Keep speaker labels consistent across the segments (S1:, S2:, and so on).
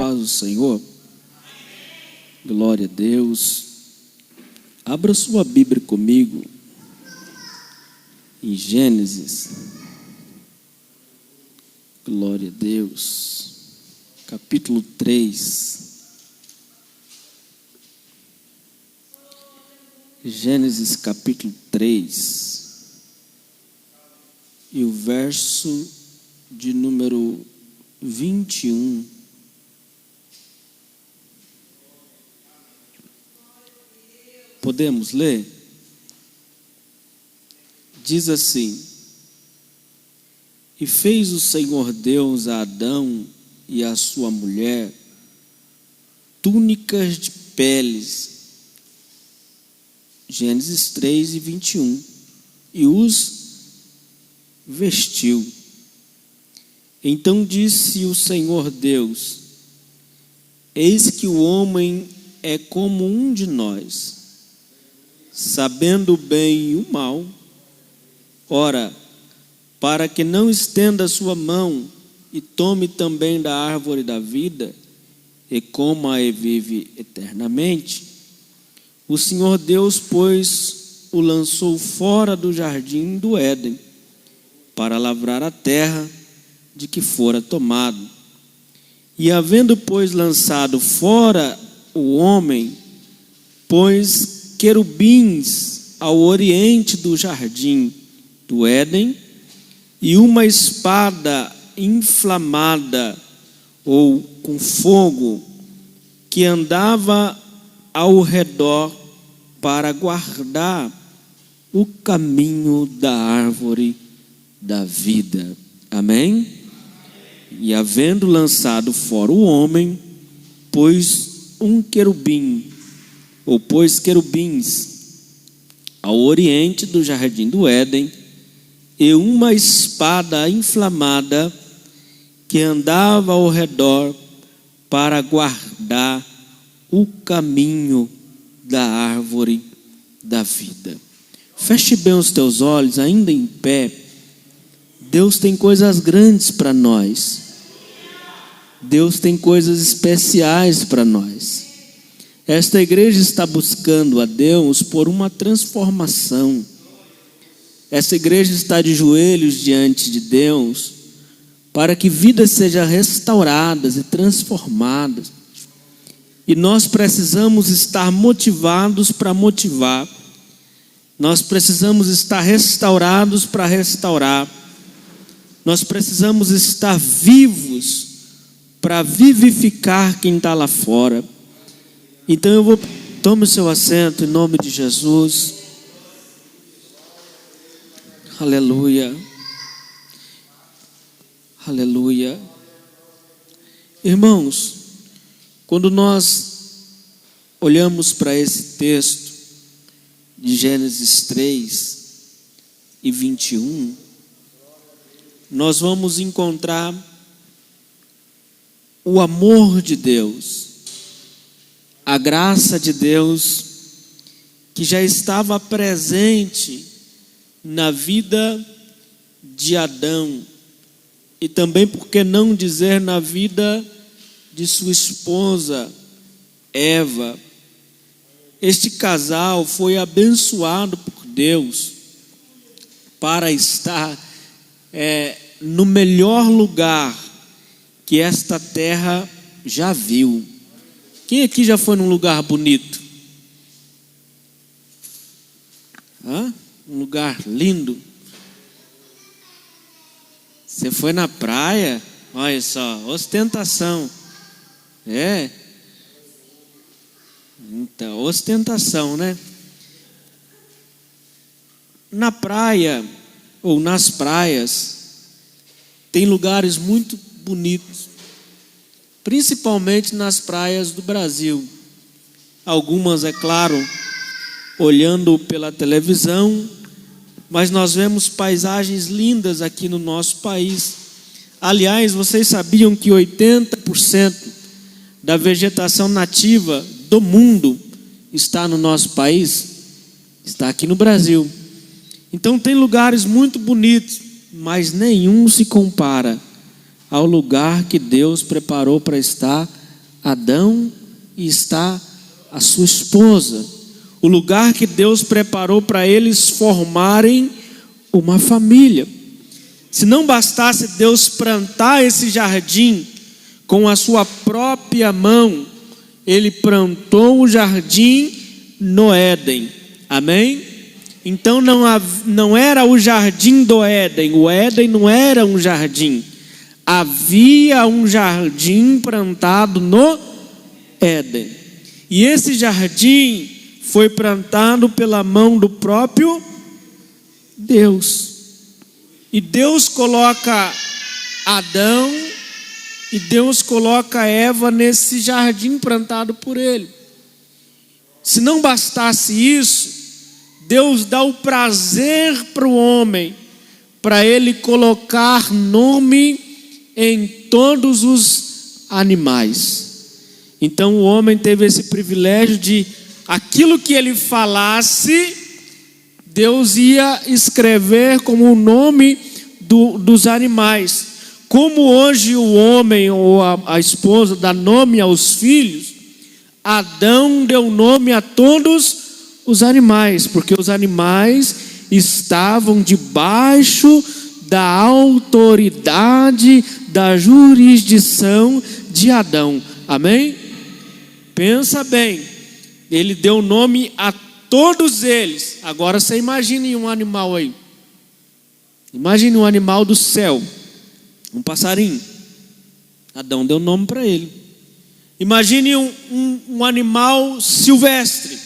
S1: paz do Senhor. Glória a Deus. Abra sua Bíblia comigo em Gênesis. Glória a Deus. Capítulo 3. Gênesis capítulo 3. E o verso de número 21. Podemos ler? Diz assim: E fez o Senhor Deus a Adão e a sua mulher túnicas de peles. Gênesis 3 e 21. E os vestiu. Então disse o Senhor Deus: Eis que o homem é como um de nós, sabendo o bem e o mal. Ora, para que não estenda a sua mão e tome também da árvore da vida, e coma e vive eternamente, o Senhor Deus, pois, o lançou fora do jardim do Éden, para lavrar a terra de que fora tomado. E havendo, pois, lançado fora o homem, pôs querubins ao oriente do jardim do Éden, e uma espada inflamada, ou com fogo, que andava ao redor para guardar o caminho da árvore da vida. Amém? E havendo lançado fora o homem, pôs querubins ao oriente do jardim do Éden, e uma espada inflamada que andava ao redor para guardar o caminho da árvore da vida. Feche bem os teus olhos, ainda em pé. Deus tem coisas grandes para nós. Deus tem coisas especiais para nós. Esta igreja está buscando a Deus por uma transformação. Essa igreja está de joelhos diante de Deus para que vidas sejam restauradas e transformadas. E nós precisamos estar motivados para motivar. Nós precisamos estar restaurados para restaurar. Nós precisamos estar vivos para vivificar quem está lá fora. Então tome o seu assento em nome de Jesus. Aleluia. Aleluia. Irmãos, quando nós olhamos para esse texto de Gênesis 3 e 21, nós vamos encontrar o amor de Deus, a graça de Deus, que já estava presente na vida de Adão, e também, por que não dizer, na vida de sua esposa Eva. Este casal foi abençoado por Deus para estar no melhor lugar que esta terra já viu. Quem aqui já foi num lugar bonito? Um lugar lindo. Você foi na praia? Olha só, ostentação. Então, ostentação, né? Na praia, ou nas praias, tem lugares muito bonitos, principalmente nas praias do Brasil. Algumas, é claro, olhando pela televisão, mas nós vemos paisagens lindas aqui no nosso país. Aliás, vocês sabiam que 80% da vegetação nativa do mundo está no nosso país? Está aqui no Brasil. Então tem lugares muito bonitos, mas nenhum se compara ao lugar que Deus preparou para estar Adão e está a sua esposa. O lugar que Deus preparou para eles formarem uma família. Se não bastasse Deus plantar esse jardim com a sua própria mão, Ele plantou o jardim no Éden. Amém? Então não era o jardim do Éden. O Éden não era um jardim. Havia um jardim plantado no Éden. E esse jardim foi plantado pela mão do próprio Deus. E Deus coloca Adão e Deus coloca Eva nesse jardim plantado por Ele. Se não bastasse isso, Deus dá o prazer para o homem, para ele colocar nome em todos os animais. Então o homem teve esse privilégio de, aquilo que ele falasse, Deus ia escrever como o nome dos animais. Como hoje o homem ou a esposa dá nome aos filhos, Adão deu nome a todos os animais, porque os animais estavam debaixo da autoridade, da jurisdição de Adão. Amém? Pensa bem, ele deu nome a todos eles. Agora você imagine um animal aí. Imagine um animal do céu, um passarinho. Adão deu nome para ele. Imagine um animal silvestre.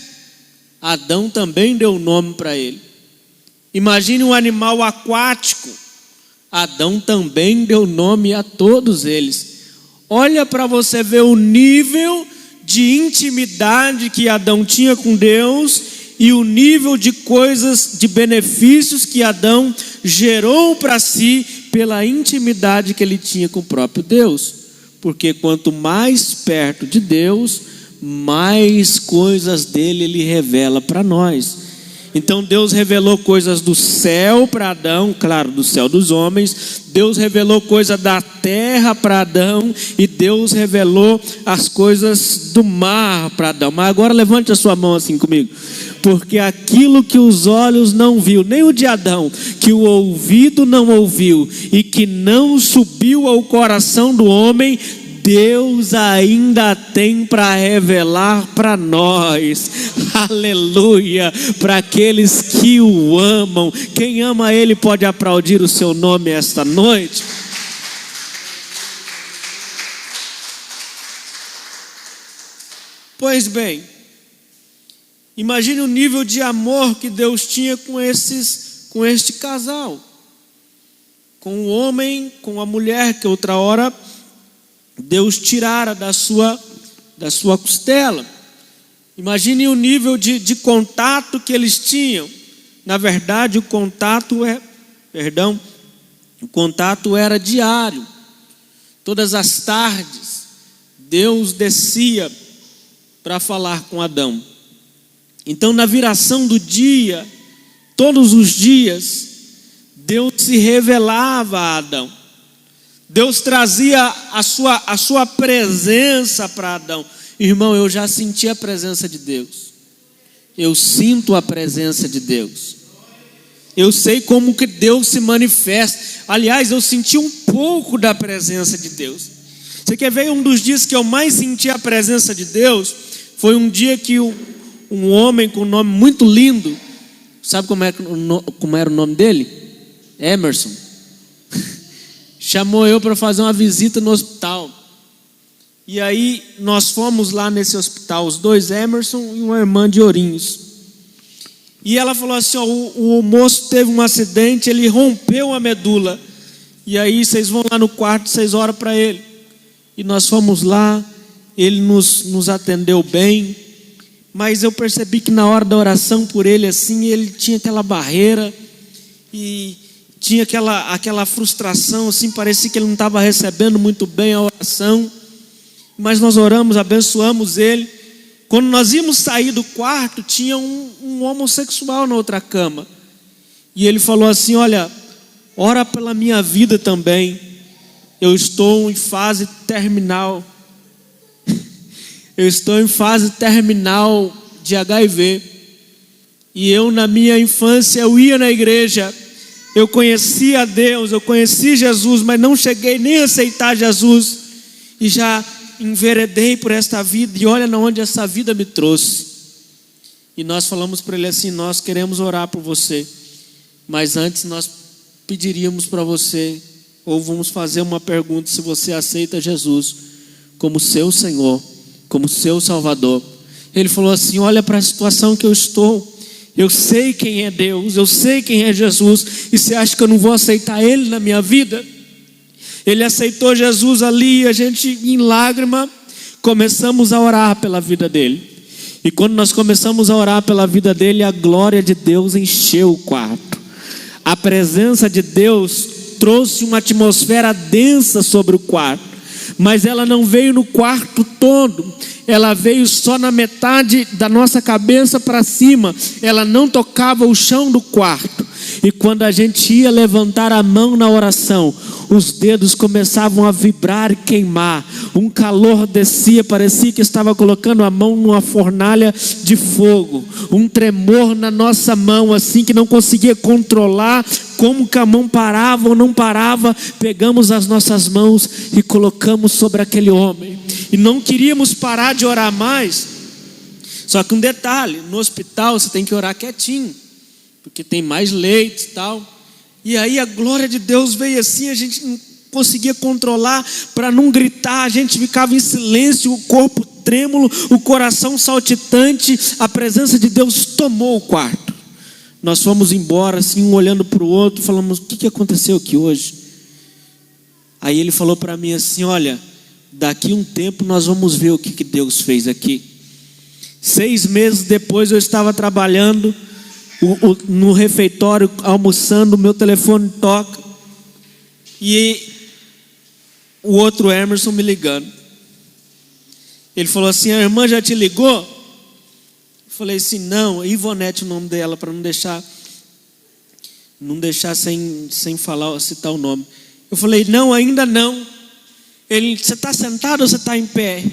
S1: Adão também deu nome para ele. Imagine um animal aquático. Adão também deu nome a todos eles. Olha para você ver o nível de intimidade que Adão tinha com Deus e o nível de coisas, de benefícios que Adão gerou para si pela intimidade que ele tinha com o próprio Deus. Porque quanto mais perto de Deus, mais coisas dele ele revela para nós. Então Deus revelou coisas do céu para Adão, claro, do céu dos homens. Deus revelou coisas da terra para Adão, e Deus revelou as coisas do mar para Adão. Mas agora levante a sua mão assim comigo. Porque aquilo que os olhos não viu, nem o de Adão, que o ouvido não ouviu e que não subiu ao coração do homem, Deus ainda tem para revelar para nós. Aleluia, para aqueles que o amam. Quem ama Ele pode aplaudir o seu nome esta noite. Pois bem, imagine o nível de amor que Deus tinha com este casal, com o homem, com a mulher que outra hora Deus tirara da sua costela. Imagine o nível de contato que eles tinham. Na verdade, o contato era diário. Todas as tardes, Deus descia para falar com Adão. Então, na viração do dia, todos os dias, Deus se revelava a Adão. Deus trazia a sua presença para Adão. Irmão, eu já senti a presença de Deus. Eu sinto a presença de Deus. Eu sei como que Deus se manifesta. Aliás, eu senti um pouco da presença de Deus. Você quer ver um dos dias que eu mais senti a presença de Deus? Foi um dia que um homem com um nome muito lindo, sabe como era o nome dele? Emerson. Chamou eu para fazer uma visita no hospital. E aí nós fomos lá nesse hospital, os dois, Emerson e uma irmã de Ourinhos. E ela falou assim, ó, o moço teve um acidente, ele rompeu a medula. E aí vocês vão lá no quarto, vocês oram para ele. E nós fomos lá, ele nos atendeu bem. Mas eu percebi que na hora da oração por ele, assim, ele tinha aquela barreira e tinha aquela frustração, assim, parecia que ele não estava recebendo muito bem a oração. Mas nós oramos, abençoamos ele. Quando nós íamos sair do quarto, tinha um homossexual na outra cama. E ele falou assim, olha, ora pela minha vida também. Eu estou em fase terminal. Eu estou em fase terminal de HIV. E eu, na minha infância, eu ia na igreja. Eu conhecia Deus, eu conheci Jesus, mas não cheguei nem a aceitar Jesus. E já enveredei por esta vida. E olha onde essa vida me trouxe. E nós falamos para ele assim: nós queremos orar por você, mas antes nós pediríamos para você, ou vamos fazer uma pergunta, se você aceita Jesus como seu Senhor, como seu Salvador. Ele falou assim: olha para a situação que eu estou. Eu sei quem é Deus, eu sei quem é Jesus. E você acha que eu não vou aceitar Ele na minha vida? Ele aceitou Jesus ali, e a gente em lágrima começamos a orar pela vida dele. E quando nós começamos a orar pela vida dele, a glória de Deus encheu o quarto. A presença de Deus trouxe uma atmosfera densa sobre o quarto. Mas ela não veio no quarto todo. Ela veio só na metade da nossa cabeça para cima. Ela não tocava o chão do quarto. E quando a gente ia levantar a mão na oração, os dedos começavam a vibrar e queimar. Um calor descia, parecia que estava colocando a mão numa fornalha de fogo. Um tremor na nossa mão, assim que não conseguia controlar como que a mão parava ou não parava. Pegamos as nossas mãos e colocamos sobre aquele homem. E não queríamos parar de orar mais. Só que um detalhe: no hospital você tem que orar quietinho, porque tem mais leitos e tal. E aí a glória de Deus veio assim, a gente não conseguia controlar para não gritar, a gente ficava em silêncio, o corpo trêmulo, o coração saltitante. A presença de Deus tomou o quarto. Nós fomos embora assim, um olhando para o outro, falamos: o que aconteceu aqui hoje? Aí ele falou para mim assim: olha, daqui um tempo nós vamos ver o que Deus fez aqui. 6 meses depois eu estava trabalhando no refeitório, almoçando, meu telefone toca, e o outro Emerson me ligando. Ele falou assim: a irmã já te ligou? Eu falei assim: não, Ivonete o nome dela, para não deixar sem falar, citar o nome. Eu falei: não, ainda não. Ele: você está sentado ou você está em pé?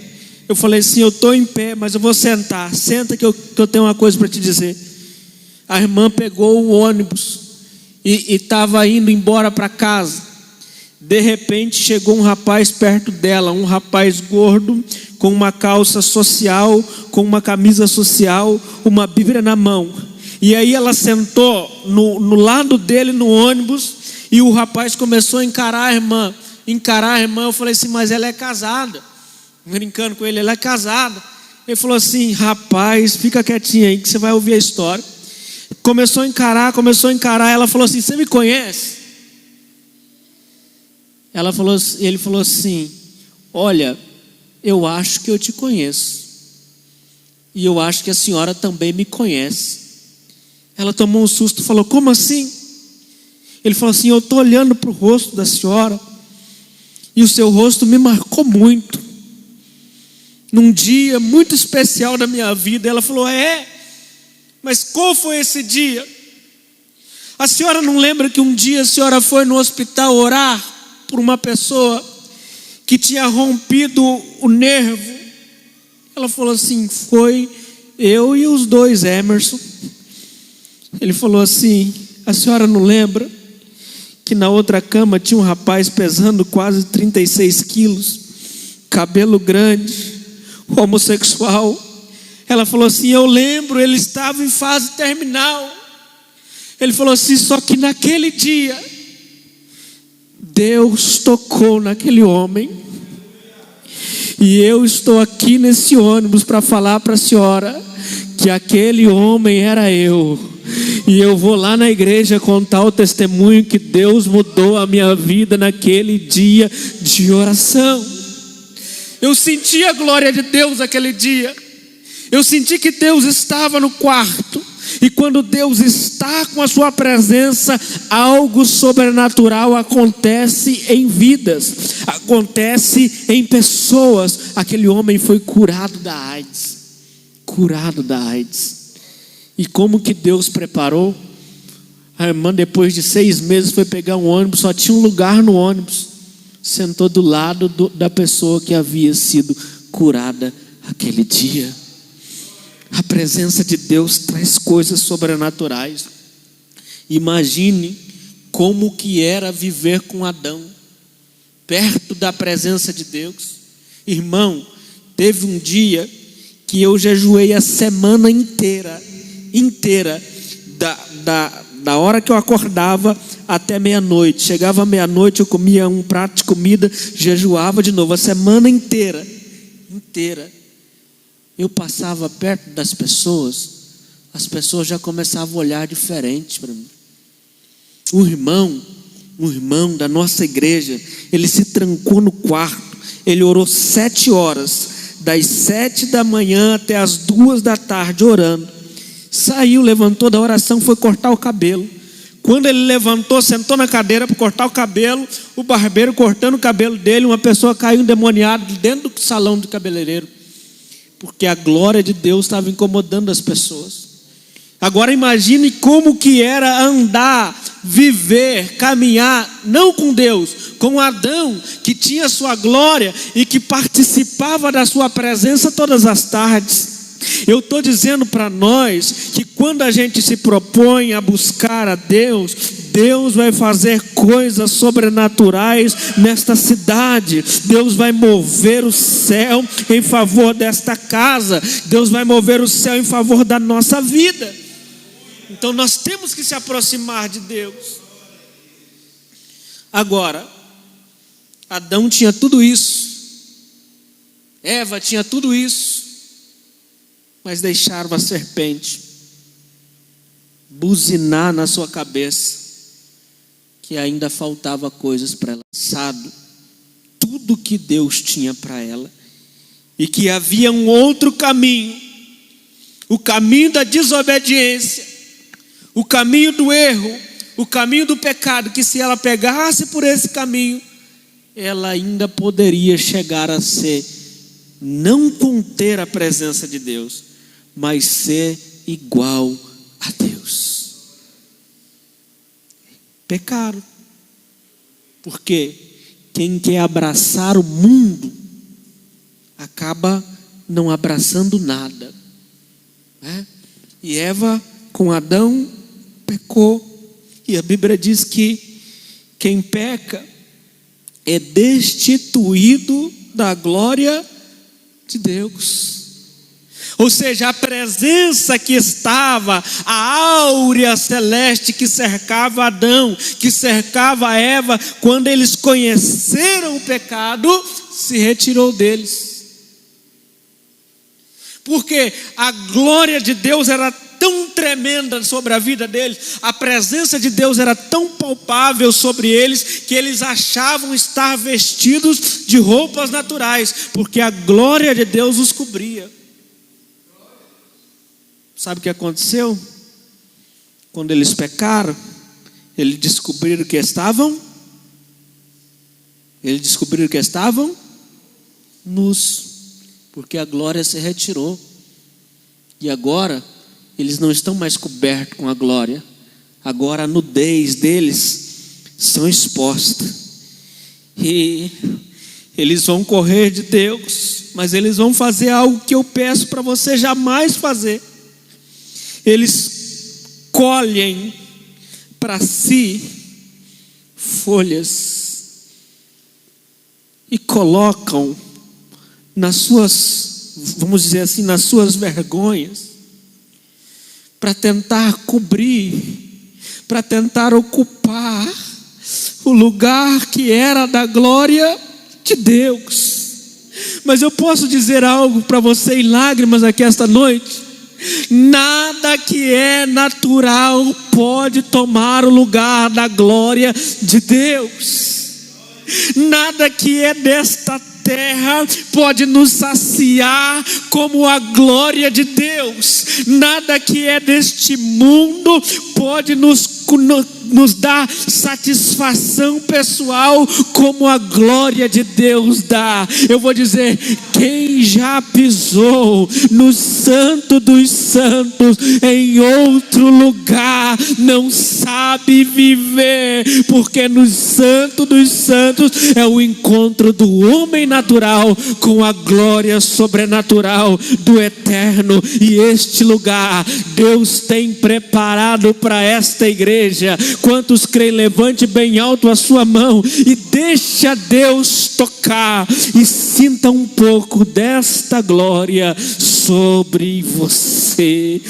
S1: Eu falei assim: eu estou em pé, mas eu vou sentar. Senta que eu tenho uma coisa para te dizer. A irmã pegou o ônibus e estava indo embora para casa. De repente chegou um rapaz perto dela, um rapaz gordo, com uma calça social, com uma camisa social, uma Bíblia na mão. E aí ela sentou no lado dele no ônibus, e o rapaz começou a encarar a irmã. Eu falei assim: mas ela é casada. Brincando com ele: ela é casada. Ele falou assim: rapaz, fica quietinho aí que você vai ouvir a história. Começou a encarar. Ela falou assim: você me conhece? Ele falou assim: olha, eu acho que eu te conheço, e eu acho que a senhora também me conhece. Ela tomou um susto e falou: como assim? Ele falou assim: eu estou olhando para o rosto da senhora, e o seu rosto me marcou muito, num dia muito especial da minha vida. Ela falou: é? Mas qual foi esse dia? A senhora não lembra que um dia a senhora foi no hospital orar por uma pessoa que tinha rompido o nervo? Ela falou assim: foi eu e os 2 Emerson. Ele falou assim: a senhora não lembra que na outra cama tinha um rapaz pesando quase 36 quilos, cabelo grande, homossexual? Ela falou assim: eu lembro, ele estava em fase terminal. Ele falou assim: só que naquele dia Deus tocou naquele homem, e eu estou aqui nesse ônibus para falar para a senhora que aquele homem era eu. E eu vou lá na igreja contar o testemunho que Deus mudou a minha vida naquele dia de oração. Eu senti a glória de Deus aquele dia. Eu senti que Deus estava no quarto. E quando Deus está com a sua presença, algo sobrenatural acontece em vidas, acontece em pessoas. Aquele homem foi curado da AIDS. E como que Deus preparou? A irmã, depois de 6 meses, foi pegar um ônibus, só tinha um lugar no ônibus. Sentou do lado da pessoa que havia sido curada aquele dia. A presença de Deus traz coisas sobrenaturais. Imagine como que era viver com Adão, perto da presença de Deus. Irmão, teve um dia que eu jejuei a semana inteira, da hora que eu acordava até meia-noite. Chegava meia-noite, eu comia um prato de comida, jejuava de novo, a semana inteira. Eu passava perto das pessoas, as pessoas já começavam a olhar diferente para mim. Um irmão da nossa igreja, ele se trancou no quarto, ele orou 7 horas, das 7 da manhã até as 2 da tarde orando. Saiu, levantou da oração, foi cortar o cabelo. Quando ele levantou, sentou na cadeira para cortar o cabelo, o barbeiro cortando o cabelo dele, uma pessoa caiu endemoniada dentro do salão do cabeleireiro, porque a glória de Deus estava incomodando as pessoas. Agora imagine como que era andar, viver, caminhar, não com Deus, com Adão, que tinha sua glória e que participava da sua presença todas as tardes. Eu estou dizendo para nós que quando a gente se propõe a buscar a Deus, Deus vai fazer coisas sobrenaturais nesta cidade. Deus vai mover o céu em favor desta casa. Deus vai mover o céu em favor da nossa vida. Então nós temos que se aproximar de Deus. Agora, Adão tinha tudo isso, Eva tinha tudo isso, mas deixaram a serpente buzinar na sua cabeça que ainda faltava coisas para ela. Sabe tudo que Deus tinha para ela e que havia um outro caminho, o caminho da desobediência, o caminho do erro, o caminho do pecado, que se ela pegasse por esse caminho, ela ainda poderia chegar a ser, não conter a presença de Deus, mas ser igual a Deus. Pecado. Porque quem quer abraçar o mundo acaba não abraçando nada, né? E Eva com Adão pecou, e a Bíblia diz que quem peca é destituído da glória de Deus. Ou seja, a presença que estava, a áurea celeste que cercava Adão, que cercava Eva, quando eles conheceram o pecado, se retirou deles. Porque a glória de Deus era tão tremenda sobre a vida deles, a presença de Deus era tão palpável sobre eles, que eles achavam estar vestidos de roupas naturais, porque a glória de Deus os cobria. Sabe o que aconteceu? Quando eles pecaram, eles descobriram que estavam nus, porque a glória se retirou. E agora eles não estão mais cobertos com a glória. Agora a nudez deles são exposta. E eles vão correr de Deus, mas eles vão fazer algo que eu peço para você jamais fazer. Eles colhem para si folhas e colocam nas suas, vamos dizer assim, nas suas vergonhas, para tentar cobrir, para tentar ocupar o lugar que era da glória de Deus. Mas eu posso dizer algo para você em lágrimas aqui esta noite: nada que é natural pode tomar o lugar da glória de Deus. Nada que é desta terra pode nos saciar como a glória de Deus. Nada que é deste mundo pode nos nos dá satisfação pessoal como a glória de Deus dá. Eu vou dizer, quem já pisou no Santo dos Santos em outro lugar não sabe viver, porque no Santo dos Santos é o encontro do homem natural com a glória sobrenatural do eterno. E este lugar Deus tem preparado para esta igreja. Quantos creem? Levante bem alto a sua mão e deixa Deus tocar, e sinta um pouco desta glória sobre você.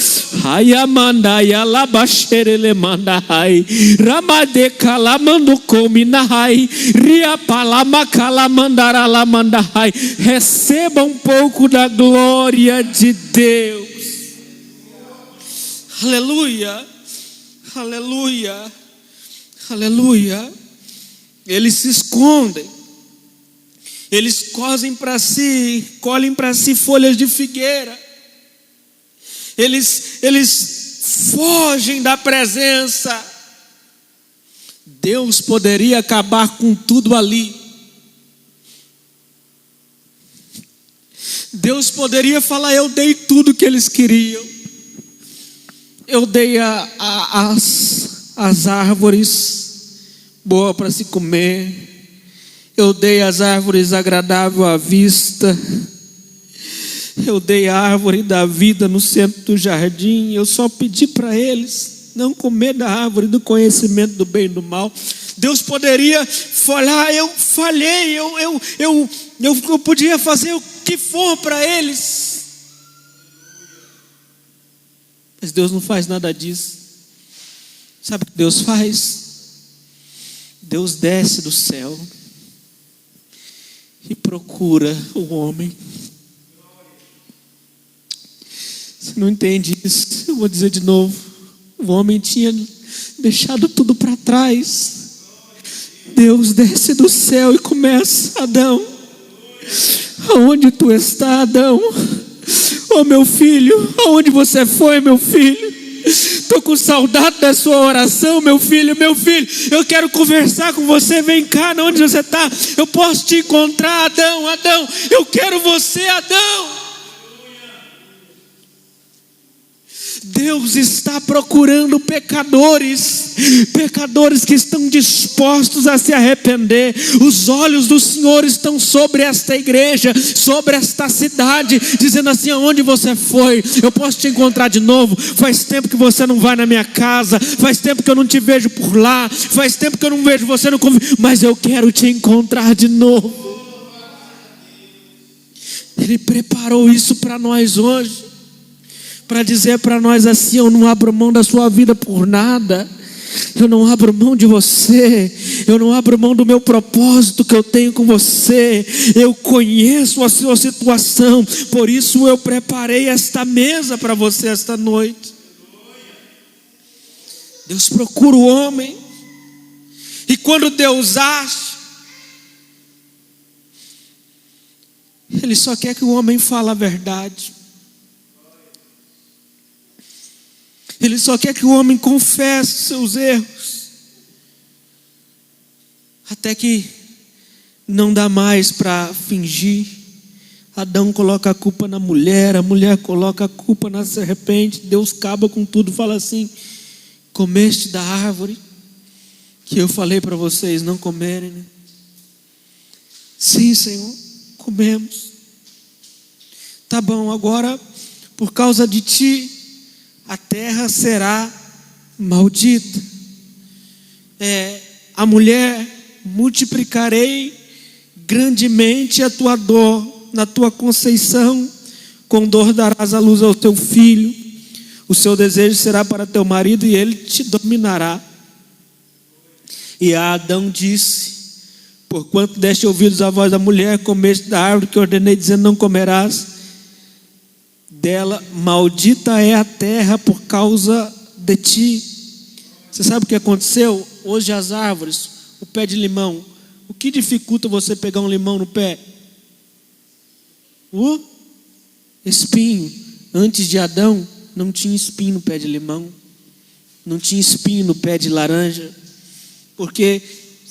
S1: Hayamandaya labasherele mandai ramade kalamando kominahai riapalama kalamandara lamandai. Receba um pouco da glória de Deus. Aleluia, aleluia, aleluia. Eles se escondem, eles colhem para si folhas de figueira, eles fogem da presença. Deus poderia acabar com tudo ali. Deus poderia falar: eu dei tudo que eles queriam. Eu dei as árvores boas para se comer. Eu dei as árvores agradáveis à vista. Eu dei a árvore da vida no centro do jardim. Eu só pedi para eles não comer da árvore do conhecimento do bem e do mal. Deus poderia falar: eu falhei, eu podia fazer o que for para eles. Mas Deus não faz nada disso. Sabe o que Deus faz? Deus desce do céu e procura o homem. Você não entende isso? Eu vou dizer de novo. O homem tinha deixado tudo para trás. Deus desce do céu e começa: Adão, aonde tu está, Adão? Oh, meu filho, aonde você foi, meu filho? Estou com saudade da sua oração, meu filho, eu quero conversar com você. Vem cá, onde você está? Eu posso te encontrar, Adão, Adão, eu quero você, Adão. Deus está procurando pecadores que estão dispostos a se arrepender. Os olhos do Senhor estão sobre esta igreja, sobre esta cidade, dizendo assim: aonde você foi? Eu posso te encontrar de novo. Faz tempo que você não vai na minha casa, faz tempo que eu não te vejo por lá, faz tempo que eu não vejo você no convívio, mas eu quero te encontrar de novo. Ele preparou isso para nós hoje, para dizer para nós assim: eu não abro mão da sua vida por nada. Eu não abro mão de você. Eu não abro mão do meu propósito que eu tenho com você. Eu conheço a sua situação, por isso eu preparei esta mesa para você esta noite. Deus procura o homem, e quando Deus acha, Ele só quer que o homem fale a verdade. Ele só quer que o homem confesse os seus erros, até que não dá mais para fingir. Adão coloca a culpa na mulher, a mulher coloca a culpa na serpente. Deus acaba com tudo, fala assim: comeste da árvore que eu falei para vocês não comerem, né? Sim, Senhor, comemos. Tá bom, agora por causa de ti a terra será maldita. A mulher: multiplicarei grandemente a tua dor na tua conceição, com dor darás à luz ao teu filho, o seu desejo será para teu marido e ele te dominará. E a Adão disse: porquanto deste ouvidos à voz da mulher, comeste da árvore que ordenei, dizendo: não comerás dela, maldita é a terra por causa de ti. Você sabe o que aconteceu? Hoje as árvores, o pé de limão, o que dificulta você pegar um limão no pé? O espinho. Antes de Adão não tinha espinho no pé de limão. não tinha espinho no pé de laranja, porque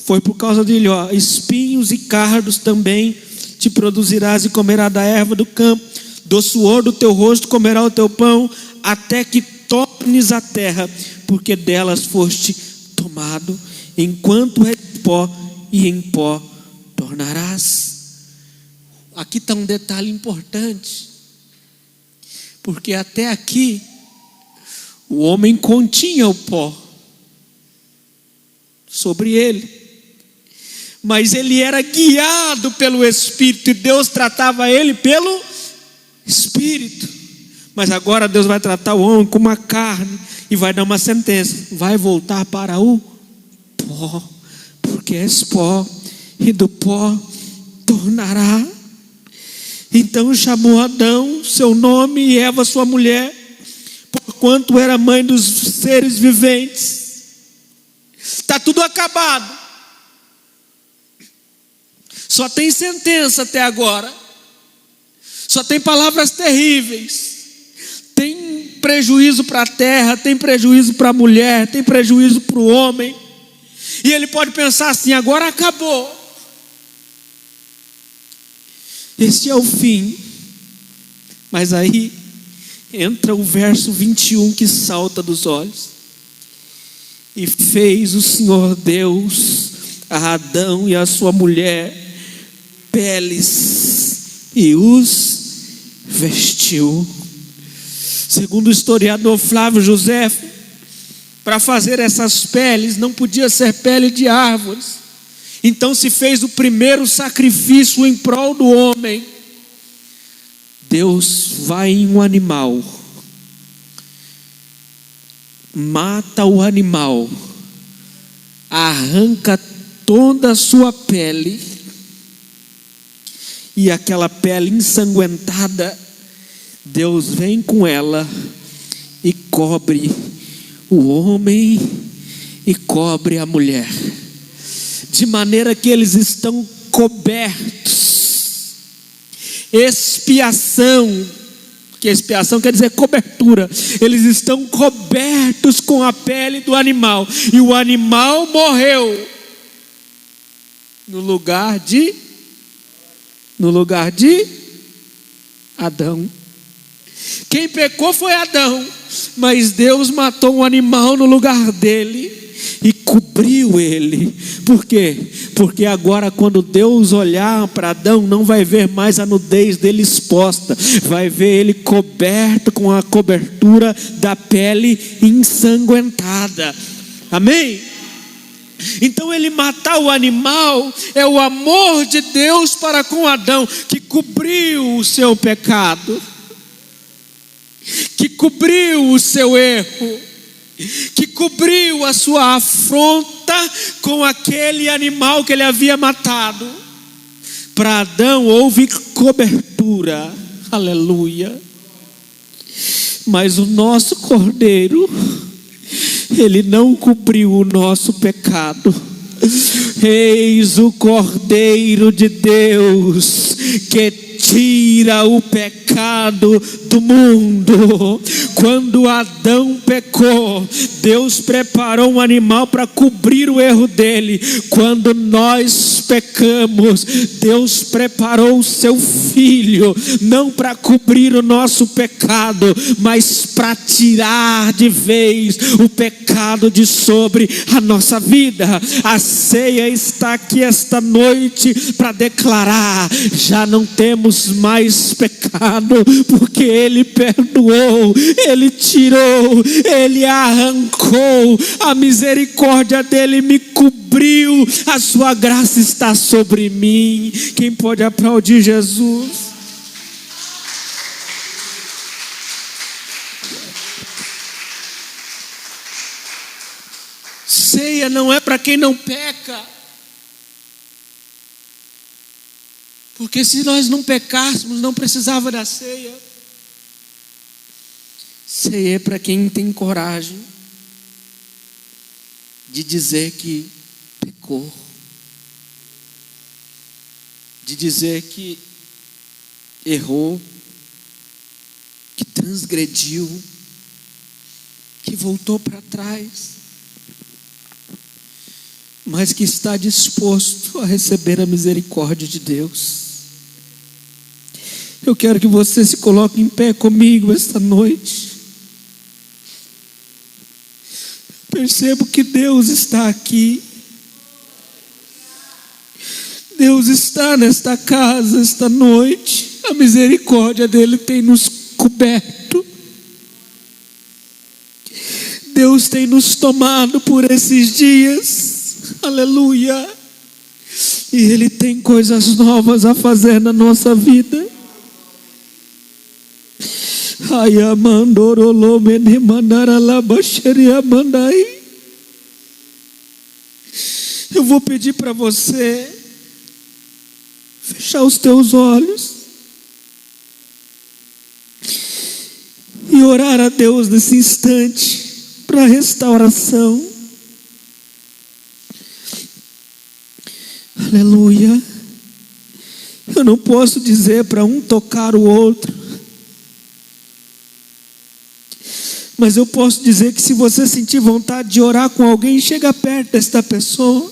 S1: foi por causa dele, espinhos e cardos também te produzirás e comerás da erva do campo, do suor do teu rosto comerá o teu pão, até que tornes a terra, porque delas foste tomado, enquanto és pó, e em pó tornarás. Aqui está um detalhe importante, porque até aqui o homem continha o pó sobre ele, mas ele era guiado pelo Espírito, e Deus tratava ele pelo Espírito. Mas agora Deus vai tratar o homem com uma carne e vai dar uma sentença: vai voltar para o pó, porque és pó, e do pó tornará. Então chamou Adão seu nome e Eva sua mulher, porquanto era mãe dos seres viventes. Está tudo acabado, só tem sentença até agora, só tem palavras terríveis, tem prejuízo para a terra, tem prejuízo para a mulher, tem prejuízo para o homem. E ele pode pensar assim: agora acabou, este é o fim. Mas aí entra o verso 21 que salta dos olhos: e fez o Senhor Deus a Adão e a sua mulher peles e os vestiu. Segundo o historiador Flávio Josefo, para fazer essas peles não podia ser pele de árvores, então se fez o primeiro sacrifício em prol do homem. Deus vai em um animal, mata o animal, arranca toda a sua pele, e aquela pele ensanguentada, Deus vem com ela e cobre o homem e cobre a mulher, de maneira que eles estão cobertos. Expiação, que expiação quer dizer cobertura. Eles estão cobertos com a pele do animal, e o animal morreu no lugar de Adão. Quem pecou foi Adão, mas Deus matou um animal no lugar dele e cobriu ele. Por quê? Porque agora, quando Deus olhar para Adão, não vai ver mais a nudez dele exposta, vai ver ele coberto com a cobertura da pele ensanguentada. Amém? Então ele matar o animal é o amor de Deus para com Adão, que cobriu o seu pecado, que cobriu o seu erro, que cobriu a sua afronta com aquele animal que ele havia matado. Para Adão houve cobertura, aleluia. Mas o nosso Cordeiro, ele não cobriu o nosso pecado. Eis o Cordeiro de Deus, que tira o pecado do mundo. Quando Adão pecou, Deus preparou um animal para cobrir o erro dele. Quando nós pecamos, Deus preparou o seu filho, não para cobrir o nosso pecado, mas para tirar de vez o pecado de sobre a nossa vida. A ceia está aqui esta noite para declarar: já não temos mais pecado, porque Ele perdoou, Ele tirou, Ele arrancou, a misericórdia dEle me cobriu, a sua graça está sobre mim. Quem pode aplaudir Jesus? Ceia não é para quem não peca, porque se nós não pecássemos, não precisava da ceia. Ceia é para quem tem coragem de dizer que pecou, de dizer que errou, que transgrediu, que voltou para trás, mas que está disposto a receber a misericórdia de Deus. Eu quero que você se coloque em pé comigo esta noite. Percebo que Deus está aqui. Deus está nesta casa esta noite. A misericórdia dele tem nos coberto. Deus tem nos tomado por esses dias. Aleluia. E Ele tem coisas novas a fazer na nossa vida. Eu vou pedir para você fechar os teus olhos e orar a Deus nesse instante para restauração. Aleluia. Eu não posso dizer para um tocar o outro, mas eu posso dizer que se você sentir vontade de orar com alguém, chega perto desta pessoa.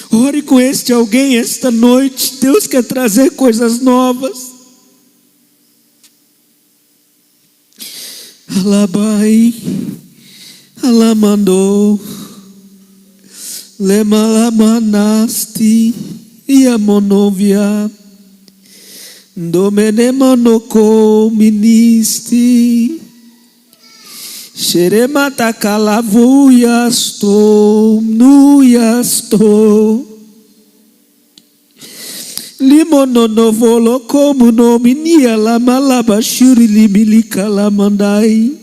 S1: Ore com este alguém esta noite. Deus quer trazer coisas novas. Alabai, alamandou, lemalamanasti, iamonovia, domenemanoko ministi, xeremata calavuiasto, nuiasto, limononovolo como nominia lamalabashuri libilica lamandai,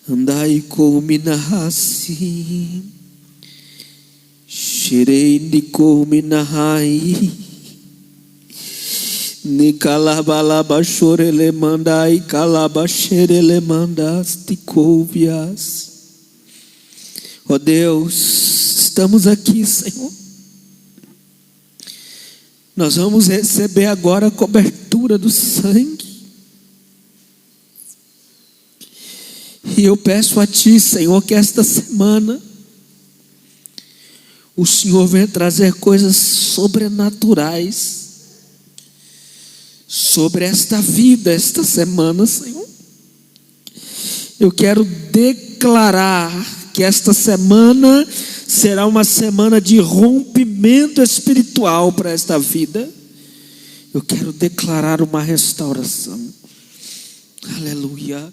S1: andai cominahasi, xerei de cominahai, ni calabalabashorele mandai, calabaxerele mandaste couvias. Ó Deus, estamos aqui, Senhor. Nós vamos receber agora a cobertura do sangue. E eu peço a Ti, Senhor, que esta semana o Senhor venha trazer coisas sobrenaturais sobre esta vida, esta semana, Senhor. Eu quero declarar que esta semana será uma semana de rompimento espiritual para esta vida. Eu quero declarar uma restauração. Aleluia.